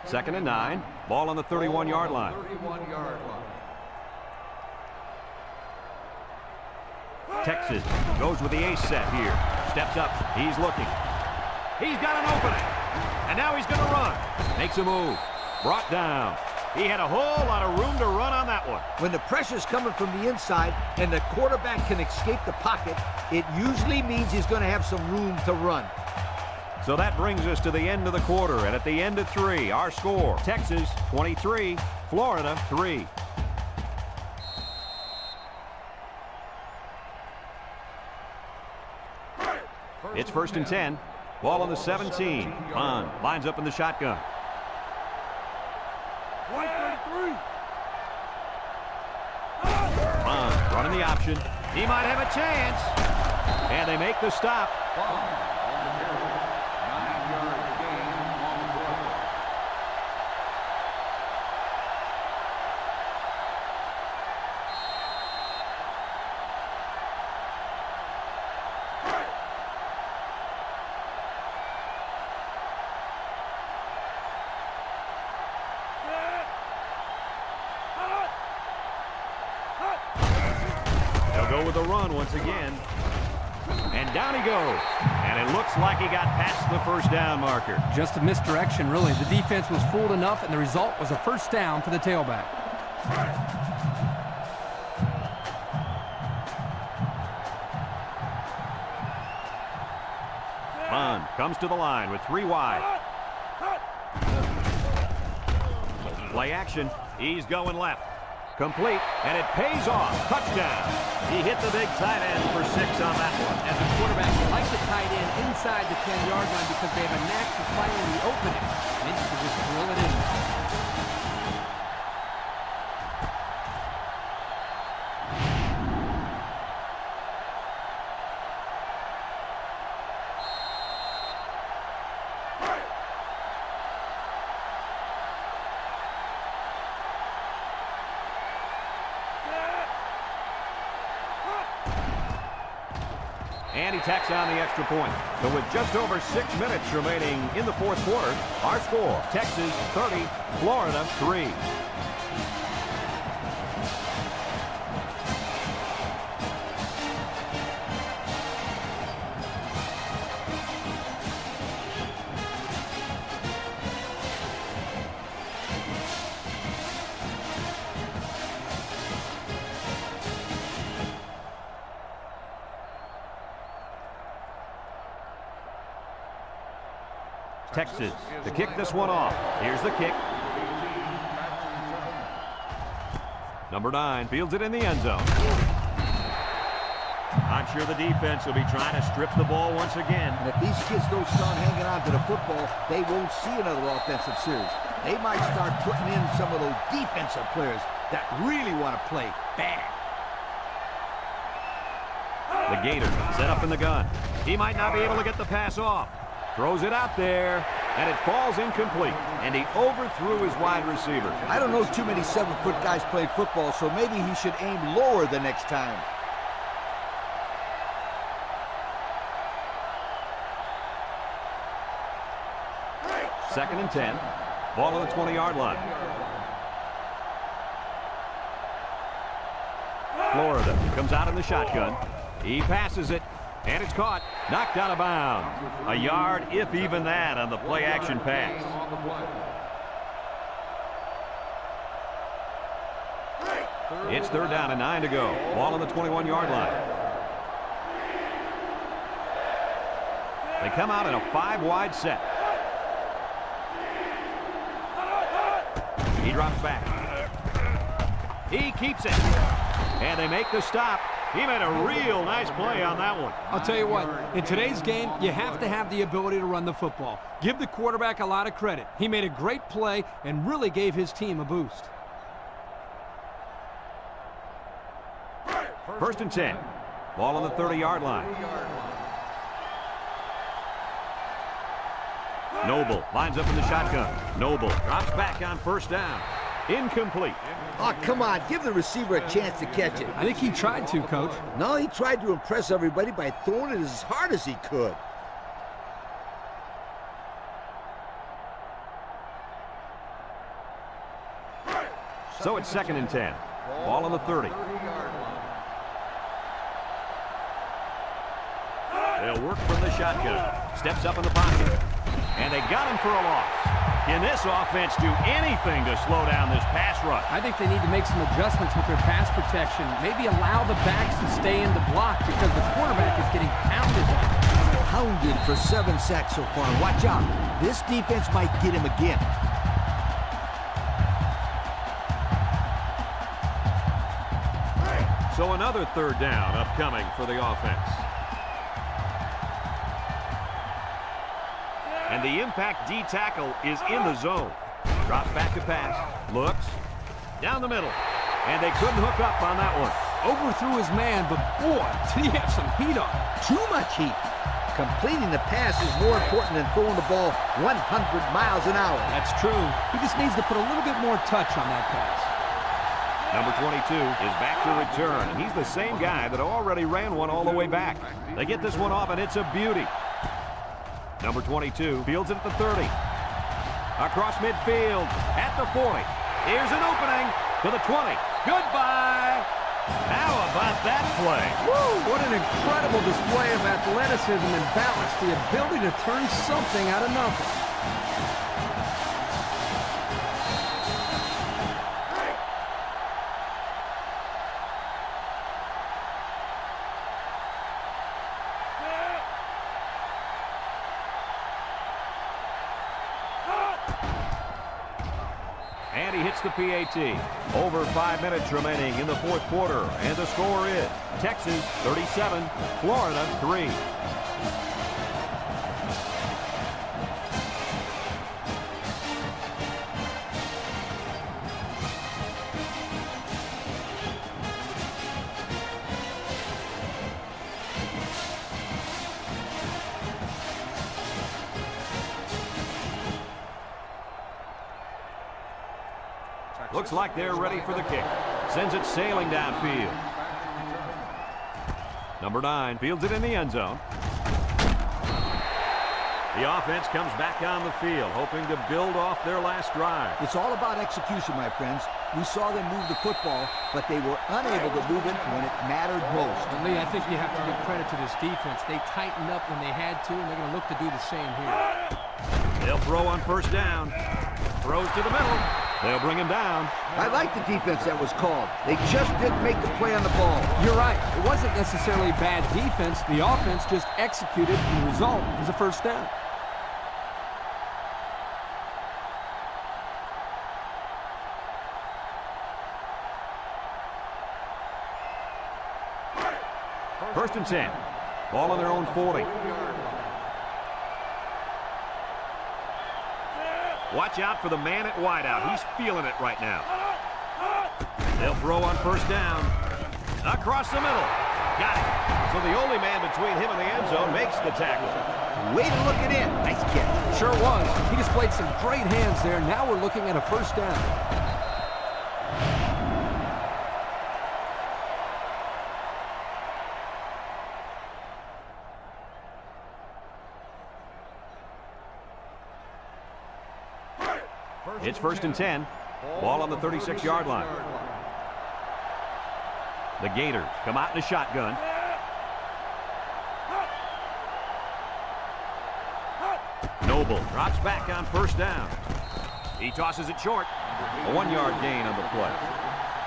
S1: Second and 9. Ball on the 31-yard line.
S5: 31-yard line.
S1: Texas goes with the ace set here. Steps up. He's looking. He's got an opening. And now he's going to run. Makes a move. Brought down. He had a whole lot of room to run on that one.
S3: When the pressure's coming from the inside and the quarterback can escape the pocket, it usually means he's going to have some room to run.
S1: So that brings us to the end of the quarter. And at the end of 3, our score, Texas 23, Florida 3. It's first and 10. Ball on the 17. Bond lines up in the shotgun. Bond running the option. He might have a chance. And they make the stop.
S5: 9-yard gain on the play.
S1: They'll go with a run once again. And down he goes. And it looks like he got past the first down marker.
S2: Just a misdirection, really. The defense was fooled enough, and the result was a first down for the tailback.
S1: Bond comes to the line with 3 wide. Play action. He's going left. Complete, and it pays off. Touchdown. He hit the big tight end for 6 on that one.
S2: As a quarterback, you like the tight end inside the 10-yard line because they have a knack for finding the opening. And then you can just drill it in.
S1: And he tacks on the extra point. So with just over 6 minutes remaining in the fourth quarter, our score, Texas 30, Florida 3. Texas to kick this one off. Here's the kick. Number 9 fields it in the end zone. I'm sure the defense will be trying to strip the ball once again.
S3: And if these kids don't start hanging on to the football, they won't see another offensive series. They might start putting in some of those defensive players that really want to play bad.
S1: The Gator set up in the gun. He might not be able to get the pass off. Throws it out there, and it falls incomplete. And he overthrew his wide receiver.
S3: I don't know too many 7-foot guys playing football, so maybe he should aim lower the next time.
S1: Second and 10. Ball on the 20-yard line. Florida comes out in the shotgun. He passes it. And it's caught, knocked out of bounds. A yard, if even that, on the play-action pass. It's 3rd down and 9 to go. Ball on the 21-yard line. They come out in a 5-wide set. He drops back. He keeps it. And they make the stop. He made a real nice play on that one.
S2: I'll tell you what, in today's game, you have to have the ability to run the football. Give the quarterback a lot of credit. He made a great play and really gave his team a boost.
S1: 1st and 10. Ball on the 30-yard line. Noble lines up in the shotgun. Noble drops back on 1st down. Incomplete.
S3: Oh, come on. Give the receiver a chance to catch it.
S2: I think he tried to, Coach.
S3: No, he tried to impress everybody by throwing it as hard as he could.
S1: So it's 2nd and 10. Ball on the 30. They'll work from the shotgun. Steps up in the pocket. And they got him for a loss. Can this offense do anything to slow down this pass rush?
S2: I think they need to make some adjustments with their pass protection. Maybe allow the backs to stay in the block because the quarterback is getting pounded down.
S3: Pounded for 7 sacks so far. Watch out. This defense might get him again.
S1: So another 3rd down upcoming for the offense. And the impact D tackle is in the zone. Drops back to pass. Looks. Down the middle. And they couldn't hook up on that one.
S2: Overthrew his man, but boy, did he have some heat on him.
S3: Too much heat. Completing the pass is more important than throwing the ball 100 miles an hour.
S2: That's true. He just needs to put a little bit more touch on that pass.
S1: Number 22 is back to return. And he's the same guy that already ran one all the way back. They get this one off, and it's a beauty. Number 22 fields it at the 30. Across midfield, at the 40. Here's an opening to the 20. Goodbye. How about that play?
S2: Woo! What an incredible display of athleticism and balance. The ability to turn something out of nothing.
S1: And he hits the PAT. Over 5 minutes remaining in the fourth quarter. And the score is Texas 37, Florida 3. Looks like they're ready for the kick. Sends it sailing downfield. Number 9 fields it in the end zone. The offense comes back on the field, hoping to build off their last drive.
S3: It's all about execution, my friends. We saw them move the football, but they were unable to move it when it mattered most.
S2: And Lee, I think you have to give credit to this defense. They tightened up when they had to, and they're going to look to do the same here.
S1: They'll throw on first down. Throws to the middle. They'll bring him down.
S3: I like the defense that was called. They just didn't make the play on the ball.
S2: You're right. It wasn't necessarily bad defense. The offense just executed, and the result is a first down.
S1: First and 10. Ball on their own 40. Watch out for the man at wideout. He's feeling it right now. They'll throw on first down. Across the middle. Got it. So the only man between him and the end zone makes the tackle.
S3: Way to look it in. Nice catch.
S2: Sure was. He displayed some great hands there. Now we're looking at a first down.
S1: It's first and 10. Ball on the 36-yard line. The Gators come out in a shotgun. Noble drops back on first down. He tosses it short. A 1-yard gain on the play.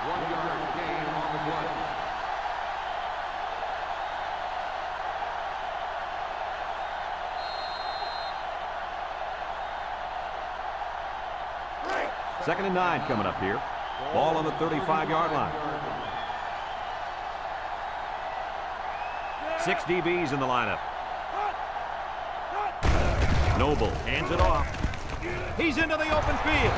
S5: 1-yard gain on the play.
S1: Second and 9 coming up here. Ball on the 35-yard line. 6 DBs in the lineup. Noble hands it off. He's into the open field.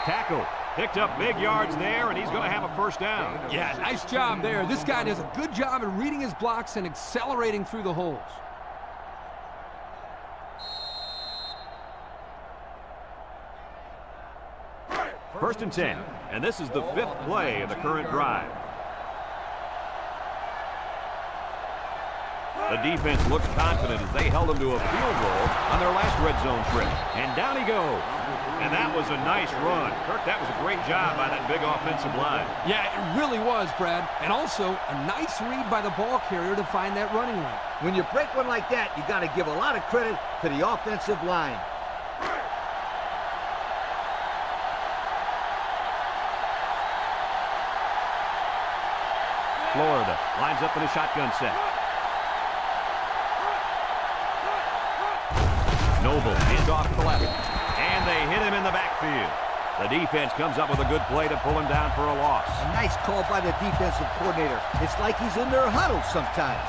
S1: Tackle. Picked up big yards there, and he's going to have a first down.
S2: Yeah, nice job there. This guy does a good job in reading his blocks and accelerating through the holes.
S1: First and 10, and this is the 5th play of the current drive. The defense looks confident as they held them to a field goal on their last red zone trip. And down he goes. And that was a nice run. Kirk, that was a great job by that big offensive line.
S2: Yeah, it really was, Brad. And also a nice read by the ball carrier to find that running lane.
S3: When you break one like that, you got to give a lot of credit to the offensive line.
S1: Florida lines up in a shotgun set. Noble hands off to the left. And they hit him in the backfield. The defense comes up with a good play to pull him down for a loss.
S3: A nice call by the defensive coordinator. It's like he's in their huddle sometimes.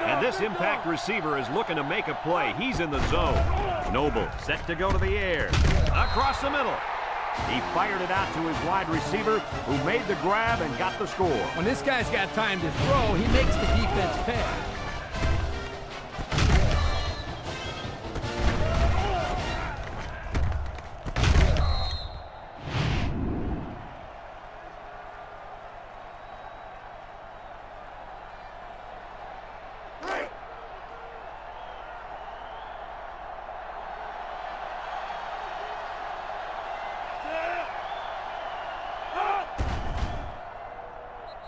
S1: And this impact receiver is looking to make a play. He's in the zone. Noble set to go to the air. Across the middle. He fired it out to his wide receiver, who made the grab and got the score.
S2: When this guy's got time to throw, he makes the defense pay.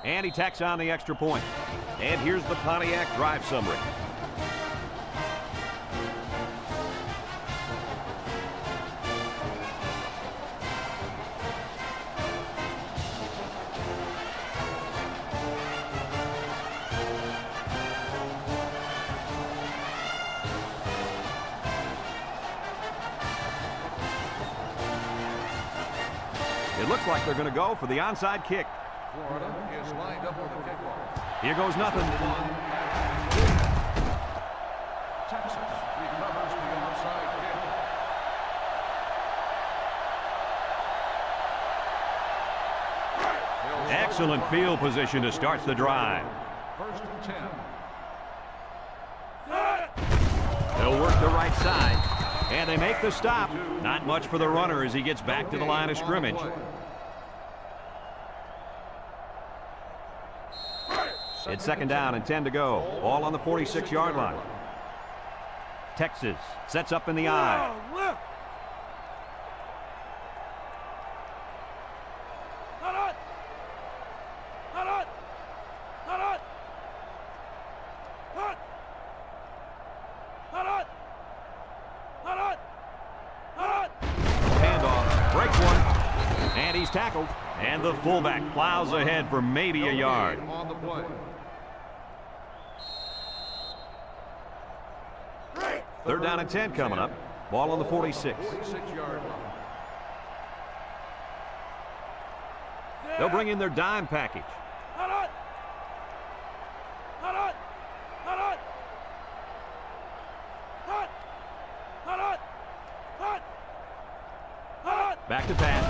S1: And he tacks on the extra point. And here's the Pontiac drive summary. It looks like they're going to go for the onside kick.
S5: Florida is lined up with a kickoff.
S1: Here goes nothing.
S5: Texas recovers the onside kick.
S1: Excellent field position to start the drive.
S5: First and 10.
S1: They'll work the right side. And they make the stop. Not much for the runner as he gets back to the line of scrimmage. It's second down and 10 to go. Ball on the 46-yard line. Texas sets up in the I. Handoff, breaks one, and he's tackled. And the fullback plows ahead for maybe a yard.
S5: On the play.
S1: Third down and 10 coming up. Ball on the 46.
S5: 46-yard line.
S1: They'll bring in their dime package. Back to pass.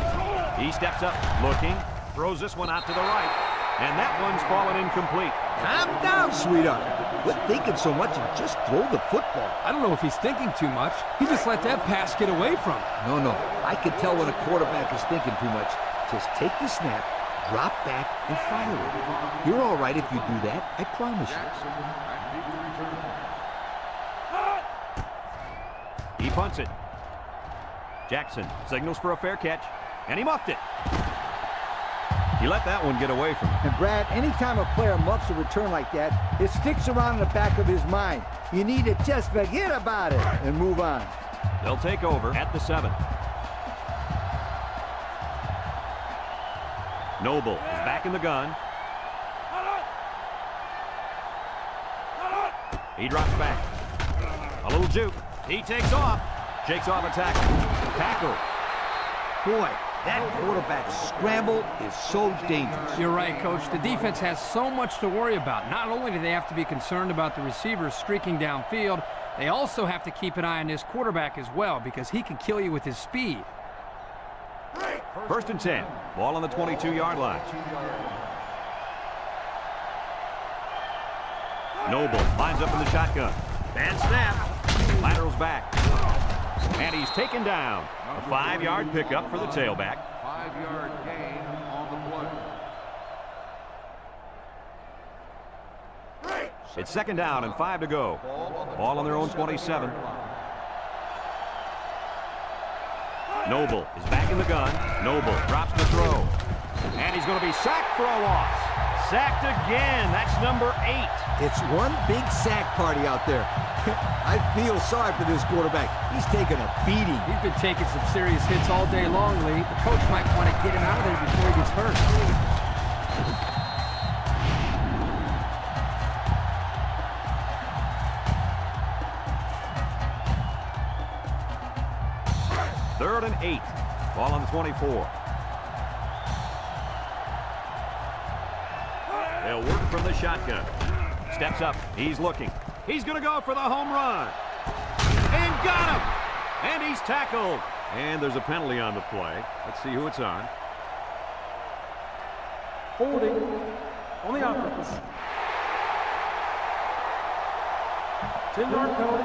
S1: He steps up, looking, throws this one out to the right, and that one's fallen incomplete.
S3: Calm down, sweetheart. Quit thinking so much and just throw the football.
S2: I don't know if he's thinking too much. He just let that pass get away from him.
S3: No. I can tell when a quarterback is thinking too much. Just take the snap, drop back, and fire it. You're all right if you do that. I promise you.
S5: Jackson back deep to return.
S1: He punts it. Jackson signals for a fair catch, and he muffed it. He let that one get away from him.
S4: And Brad, anytime a player muffs a return like that, it sticks around in the back of his mind. You need to just forget about it and move on.
S1: They'll take over at the 7. Noble is back in the gun. He drops back. A little juke. He takes off. Shakes off a tackle. Tackle.
S3: Boy, that quarterback scramble is so dangerous.
S2: You're right, Coach. The defense has so much to worry about. Not only do they have to be concerned about the receivers streaking downfield, they also have to keep an eye on this quarterback as well because he can kill you with his speed.
S1: First and 10. Ball on the 22-yard line. Noble lines up in the shotgun. Bad snap. Laterals back. And he's taken down. A 5-yard pickup for the tailback.
S5: 5-yard gain on the play.
S1: It's second down and 5 to go. Ball on their own 27. Noble is back in the gun. Noble drops the throw. And he's going to be sacked for a loss. Sacked again. That's number 8.
S3: It's one big sack party out there. I feel sorry for this quarterback. He's taking a beating.
S2: He's been taking some serious hits all day long, Lee. The coach might want to get him out of there before he gets hurt.
S1: Third and 8. Ball on the 24. They'll work from the shotgun. Steps up. He's looking. He's going to go for the home run. And got him. And he's tackled. And there's a penalty on the play. Let's see who it's on.
S7: Holding on the offense. 10-yard penalty.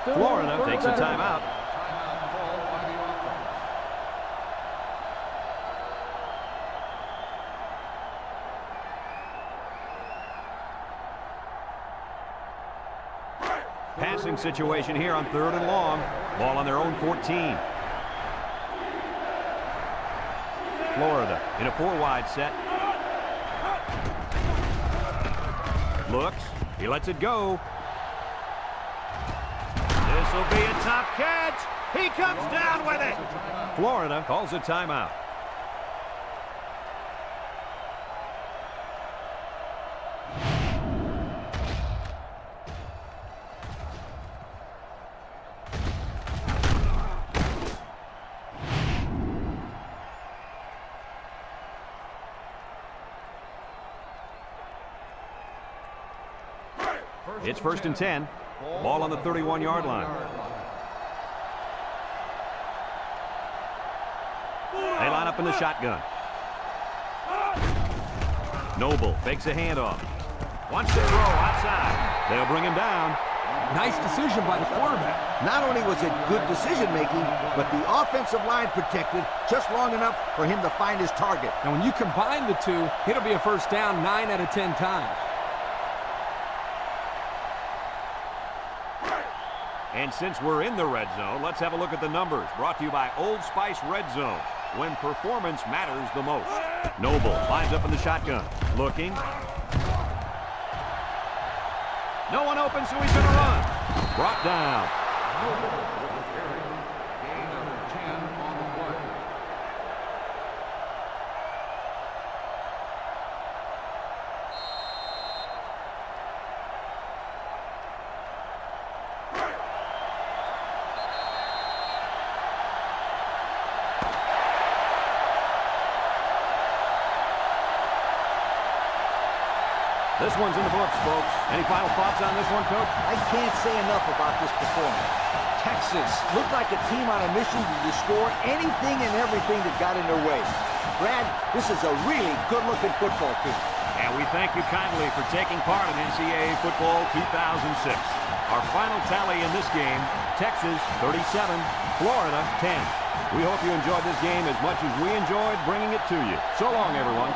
S7: Still
S1: Florida takes a timeout.
S5: Timeout called by the offense.
S1: Passing situation here on 3rd and long. Ball on their own 14. Florida in a 4-wide set. Looks. He lets it go. This will be a top catch. He comes down with it. Florida calls a timeout. It's 1st and 10. Ball on the 31-yard line. They line up in the shotgun. Noble fakes a handoff. Wants to throw outside. They'll bring him down.
S2: Nice decision by the quarterback.
S3: Not only was it good decision-making, but the offensive line protected just long enough for him to find his target.
S2: And when you combine the two, it'll be a first down 9 out of 10 times.
S1: And since we're in the red zone, let's have a look at the numbers. Brought to you by Old Spice Red Zone, when performance matters the most. Noble lines up in the shotgun. Looking. No one open, so he's going to run. Brought down.
S5: Gain of 10 on the play.
S1: This one's in the books, folks. Any final thoughts on this one, Coach?
S3: I can't say enough about this performance. Texas looked like a team on a mission to destroy anything and everything that got in their way. Brad, this is a really good-looking football team.
S1: And we thank you kindly for taking part in NCAA Football 2006. Our final tally in this game, Texas 37, Florida 10. We hope you enjoyed this game as much as we enjoyed bringing it to you. So long, everyone.